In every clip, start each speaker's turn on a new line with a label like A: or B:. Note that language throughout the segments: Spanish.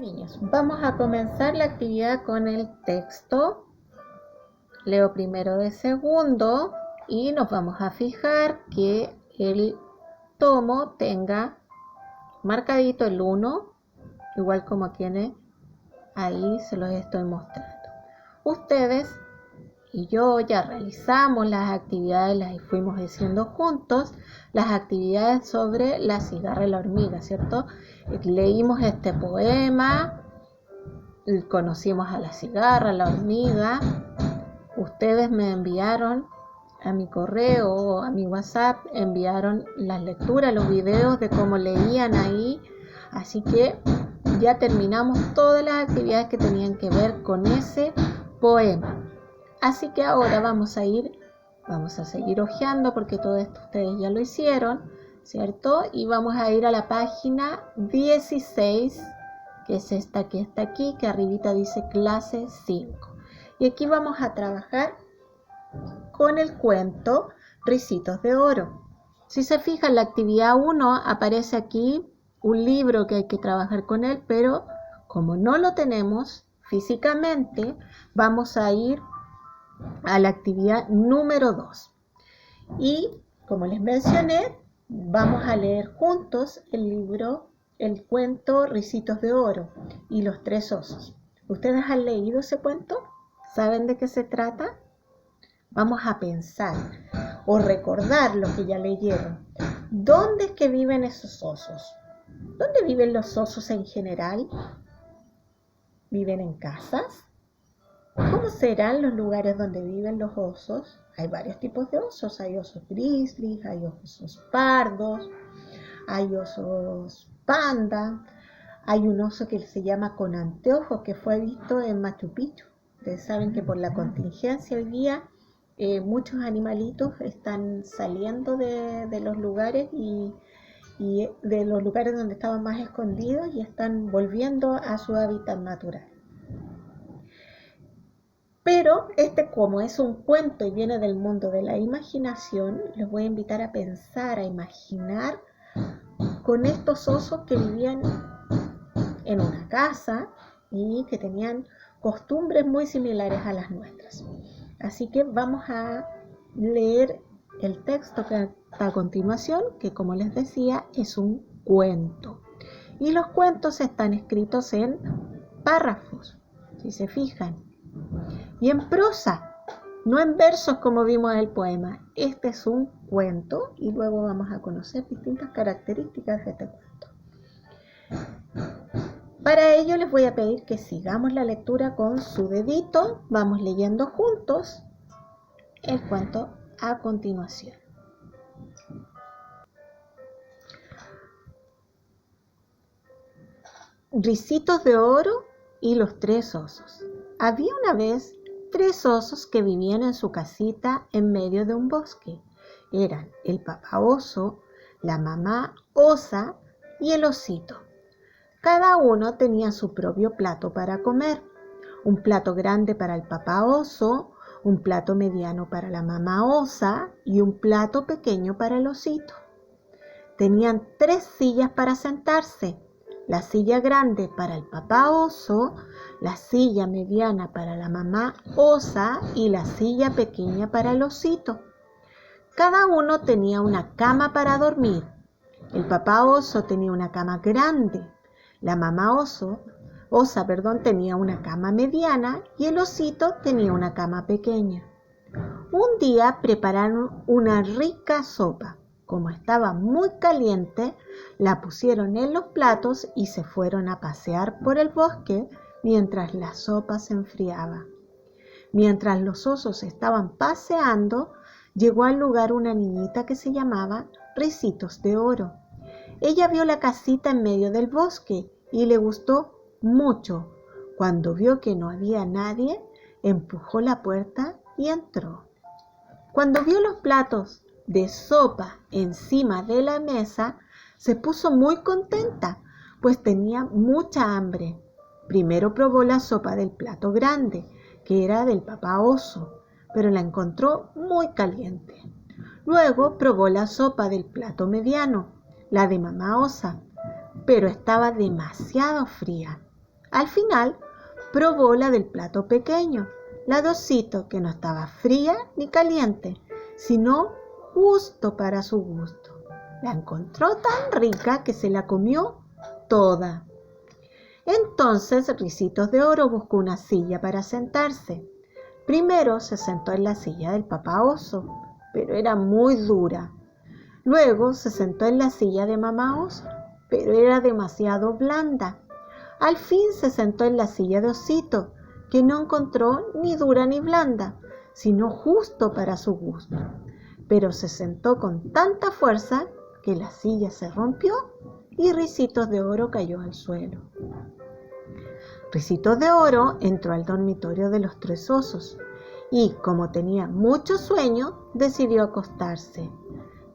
A: Niños, vamos a comenzar la actividad con el texto. Leo primero de segundo y nos vamos a fijar que el tomo tenga marcadito el 1, igual como tiene ahí, se los estoy mostrando. Ustedes y yo ya realizamos las actividades, las fuimos haciendo juntos, las actividades sobre la cigarra y la hormiga, ¿cierto? Leímos este poema, conocimos a la cigarra, a la hormiga. Ustedes me enviaron a mi correo, a mi WhatsApp, enviaron las lecturas, los videos de cómo leían ahí. Así que ya terminamos todas las actividades que tenían que ver con ese poema. Así que ahora vamos a seguir hojeando porque todo esto ustedes ya lo hicieron, ¿cierto? Y vamos a ir a la página 16, que es esta que está aquí, que arribita dice clase 5. Y aquí vamos a trabajar con el cuento Ricitos de Oro. Si se fijan, la actividad 1 aparece aquí un libro que hay que trabajar con él, pero como no lo tenemos físicamente, vamos a ir a la actividad número 2. Y como les mencioné, vamos a leer juntos el libro, el cuento Ricitos de Oro y los tres osos. ¿Ustedes han leído ese cuento? ¿Saben de qué se trata? Vamos a pensar o recordar lo que ya leyeron. ¿Dónde es que viven esos osos? ¿Dónde viven los osos en general? ¿Viven en casas? ¿Cómo serán los lugares donde viven los osos? Hay varios tipos de osos. Hay osos grizzlies, hay osos pardos, hay osos panda. Hay un oso que se llama con anteojos que fue visto en Machu Picchu. Ustedes saben que por la contingencia hoy día muchos animalitos están saliendo de los lugares y de los lugares donde estaban más escondidos y están volviendo a su hábitat natural. Pero como es un cuento y viene del mundo de la imaginación, les voy a invitar a pensar, a imaginar con estos osos que vivían en una casa y que tenían costumbres muy similares a las nuestras. Así que vamos a leer el texto que está a continuación, que como les decía es un cuento. Y los cuentos están escritos en párrafos, si se fijan. Y en prosa, no en versos como vimos en el poema. Este es un cuento y luego vamos a conocer distintas características de este cuento. Para ello les voy a pedir que sigamos la lectura con su dedito. Vamos leyendo juntos el cuento a continuación. Ricitos de Oro y los tres osos. Había una vez 3 osos que vivían en su casita en medio de un bosque. Eran el papá oso, la mamá osa y el osito. Cada uno tenía su propio plato para comer. Un plato grande para el papá oso, un plato mediano para la mamá osa y un plato pequeño para el osito. Tenían 3 sillas para sentarse. La silla grande para el papá oso, la silla mediana para la mamá osa y la silla pequeña para el osito. Cada uno tenía una cama para dormir. El papá oso tenía una cama grande, la mamá osa tenía una cama mediana y el osito tenía una cama pequeña. Un día prepararon una rica sopa. Como estaba muy caliente, la pusieron en los platos y se fueron a pasear por el bosque mientras la sopa se enfriaba. Mientras los osos estaban paseando, llegó al lugar una niñita que se llamaba Ricitos de Oro. Ella vio la casita en medio del bosque y le gustó mucho. Cuando vio que no había nadie, empujó la puerta y entró. Cuando vio los platos de sopa encima de la mesa, se puso muy contenta, pues tenía mucha hambre. Primero probó la sopa del plato grande, que era del papá oso, pero la encontró muy caliente. Luego probó la sopa del plato mediano, la de mamá osa, pero estaba demasiado fría. Al final, probó la del plato pequeño, la de Osito, que no estaba fría ni caliente, sino justo para su gusto. La encontró tan rica que se la comió toda. Entonces Ricitos de Oro buscó una silla para sentarse. Primero se sentó en la silla del papá oso, pero era muy dura. Luego se sentó en la silla de mamá oso, pero era demasiado blanda. Al fin se sentó en la silla de Osito, que no encontró ni dura ni blanda, sino justo para su gusto. Pero se sentó con tanta fuerza que la silla se rompió y Ricitos de Oro cayó al suelo. Ricitos de Oro entró al dormitorio de los tres osos y, como tenía mucho sueño, decidió acostarse.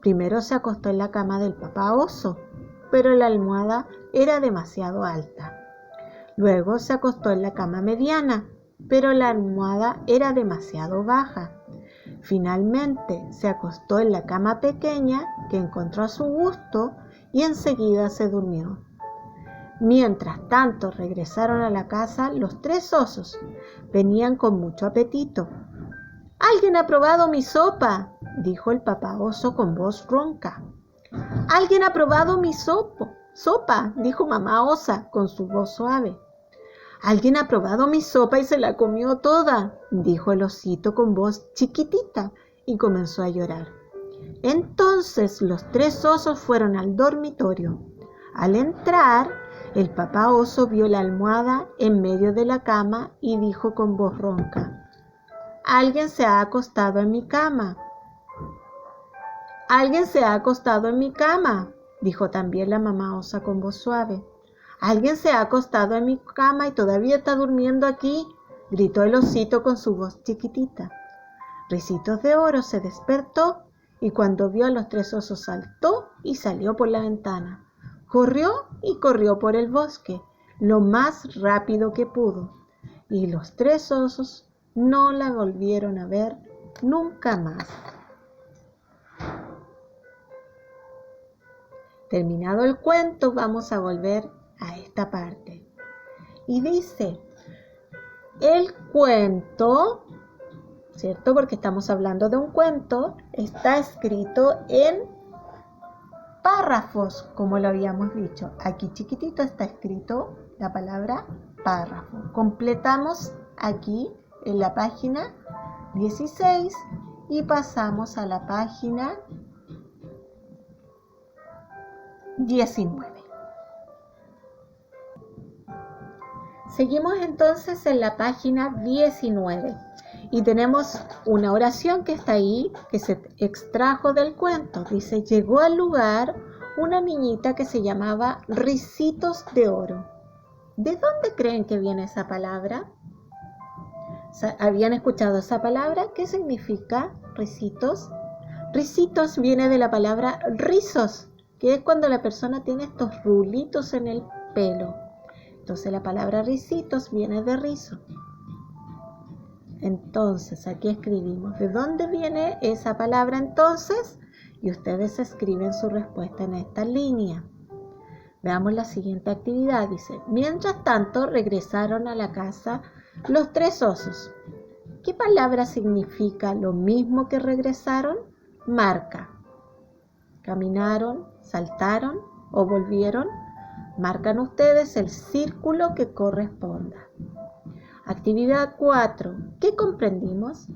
A: Primero se acostó en la cama del papá oso, pero la almohada era demasiado alta. Luego se acostó en la cama mediana, pero la almohada era demasiado baja. Finalmente se acostó en la cama pequeña que encontró a su gusto y enseguida se durmió. Mientras tanto regresaron a la casa los tres osos. Venían con mucho apetito. «¿Alguien ha probado mi sopa?», dijo el papá oso con voz ronca. «¿Alguien ha probado mi sopa?», dijo mamá osa con su voz suave. «¿Alguien ha probado mi sopa y se la comió toda?», dijo el osito con voz chiquitita y comenzó a llorar. Entonces los tres osos fueron al dormitorio. Al entrar, el papá oso vio la almohada en medio de la cama y dijo con voz ronca: «Alguien se ha acostado en mi cama». «Alguien se ha acostado en mi cama», dijo también la mamá osa con voz suave. «Alguien se ha acostado en mi cama y todavía está durmiendo aquí», gritó el osito con su voz chiquitita. Ricitos de Oro se despertó y cuando vio a los tres osos saltó y salió por la ventana. Corrió y corrió por el bosque lo más rápido que pudo y los tres osos no la volvieron a ver nunca más. Terminado el cuento, vamos a volver a esta parte. Y dice, el cuento, ¿cierto? Porque estamos hablando de un cuento, está escrito en párrafos, como lo habíamos dicho. Aquí chiquitito está escrito la palabra párrafo. Completamos aquí en la página 16 y pasamos a la página 19. Seguimos entonces en la página 19 y tenemos una oración que está ahí, que se extrajo del cuento. Dice, llegó al lugar una niñita que se llamaba Ricitos de Oro. ¿De dónde creen que viene esa palabra? ¿Habían escuchado esa palabra? ¿Qué significa ricitos? Ricitos viene de la palabra rizos, que es cuando la persona tiene estos rulitos en el pelo. Entonces la palabra ricitos viene de rizo. Entonces aquí escribimos de dónde viene esa palabra entonces y ustedes escriben su respuesta en esta línea. Veamos la siguiente actividad. Dice, mientras tanto regresaron a la casa los tres osos. ¿Qué palabra significa lo mismo que regresaron? Marca. ¿Caminaron, saltaron o volvieron? Marcan ustedes el círculo que corresponda. Actividad 4. ¿Qué comprendimos?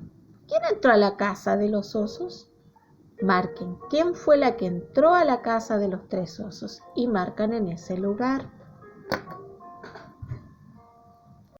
A: ¿Quién entró a la casa de los osos? Marquen quién fue la que entró a la casa de los tres osos y marcan en ese lugar.